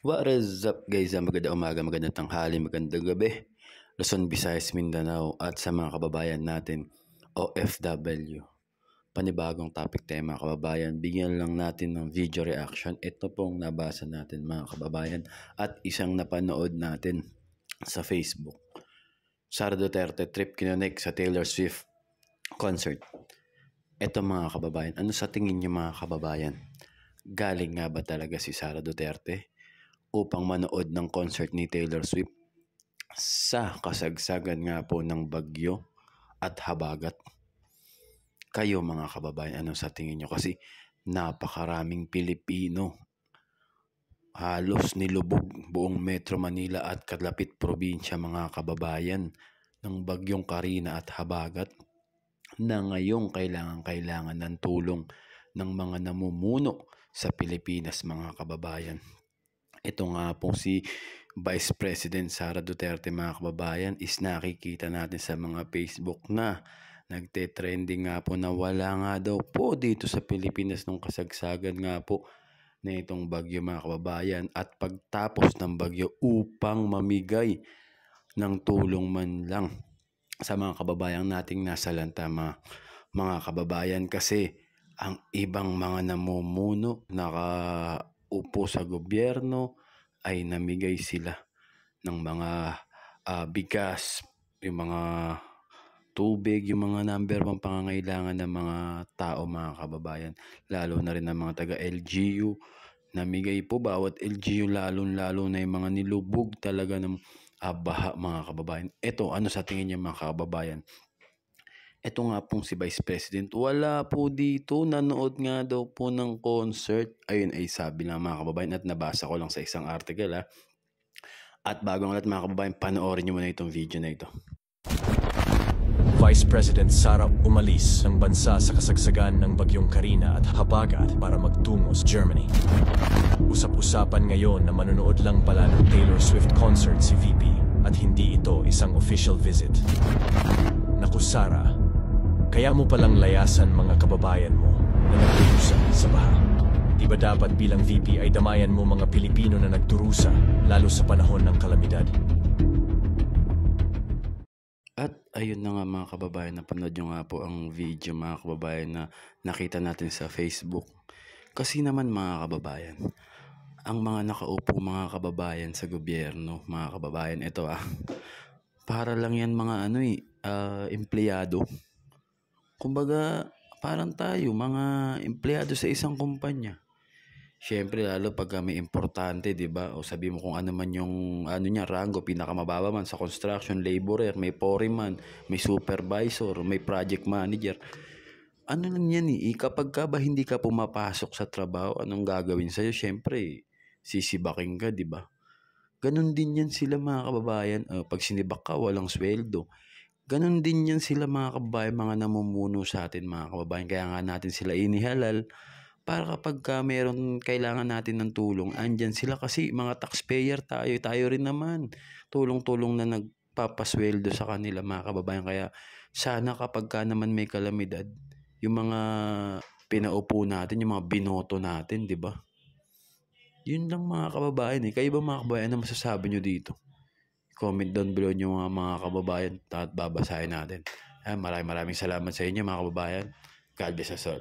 What is up guys? Magandang umaga, magandang tanghali, magandang gabi. Luzon, Visayas, Mindanao at sa mga kababayan natin OFW. Panibagong topic tayo mga kababayan. Bigyan lang natin ng video reaction. Ito pong nabasa natin mga kababayan at isang napanood natin sa Facebook. Sara Duterte trip kinonek sa Taylor Swift concert. Ito mga kababayan, ano sa tingin niyo mga kababayan? Galing nga ba talaga si Sara Duterte upang manood ng concert ni Taylor Swift sa kasagsagan nga po ng bagyo at habagat? Kayo mga kababayan, ano sa tingin nyo? Kasi napakaraming Pilipino, halos nilubog buong Metro Manila at kalapit probinsya mga kababayan ng bagyong Karina at habagat na ngayong kailangan ng tulong ng mga namumuno sa Pilipinas mga kababayan. Ito nga po si Vice President Sara Duterte mga kababayan is nakikita natin sa mga Facebook na nagte-trending nga po na wala nga daw po dito sa Pilipinas nung kasagsagan nga po na itong bagyo mga kababayan at pagtapos ng bagyo upang mamigay ng tulong man lang sa mga kababayan nating nasa lanta mga kababayan, kasi ang ibang mga namumuno nakaupo sa gobyerno ay namigay sila ng mga bigas, yung mga tubig, yung mga number 1 pangangailangan ng mga tao mga kababayan, lalo na rin ng mga taga LGU. Namigay po bawat LGU, lalo na yung mga nilubog talaga ng baha mga kababayan. Ito, ano sa tingin niyo mga kababayan? Ito nga pong si Vice President, wala po dito, nanood nga daw po ng concert. Ayun ay sabi lang mga kababayan at nabasa ko lang sa isang article At bago ang lahat mga kababayan, panoorin nyo muna itong video na ito. Vice President Sara umalis ng bansa sa kasagsagan ng bagyong Karina at habagat para magtungo sa Germany. Usap-usapan ngayon na manonood lang pala ng Taylor Swift concert si VP at hindi ito isang official visit. Naku Sara, kaya mo palang layasan mga kababayan mo na nagdurusa sa baha. Di ba dapat bilang VP ay damayan mo mga Pilipino na nagdurusa lalo sa panahon ng kalamidad? At ayun na nga mga kababayan, napanood nyo nga po ang video mga kababayan na nakita natin sa Facebook. Kasi naman mga kababayan, ang mga nakaupo mga kababayan sa gobyerno, mga kababayan, ito para lang yan mga empleyado. Kumbaga, parang tayo, mga empleyado sa isang kumpanya. Siyempre, lalo pag may importante, di ba? O sabi mo kung ano man yung rango, pinakamababa man sa construction, laborer, may foreman, may supervisor, may project manager. Ano lang yan kapag ka ba hindi ka pumapasok sa trabaho, anong gagawin sa'yo? Siyempre, sisibaking ka, di ba? Ganon din yan sila mga kababayan. Pag sinibak ka, walang sweldo. Ganon din yan sila mga kababayan, mga namumuno sa atin mga kababayan. Kaya nga natin sila inihalal para kapag meron kailangan natin ng tulong, andyan sila kasi mga taxpayer tayo rin naman. Tulong-tulong na nagpapasweldo sa kanila mga kababayan. Kaya sana kapag naman may kalamidad, yung mga pinaupo natin, yung mga binoto natin, di ba? Yun lang mga kababayan Kayo ba mga kababayan, ano masasabi nyo dito? Comment down below nyo mga kababayan at babasahin natin. Maraming salamat sa inyo mga kababayan. God bless us all.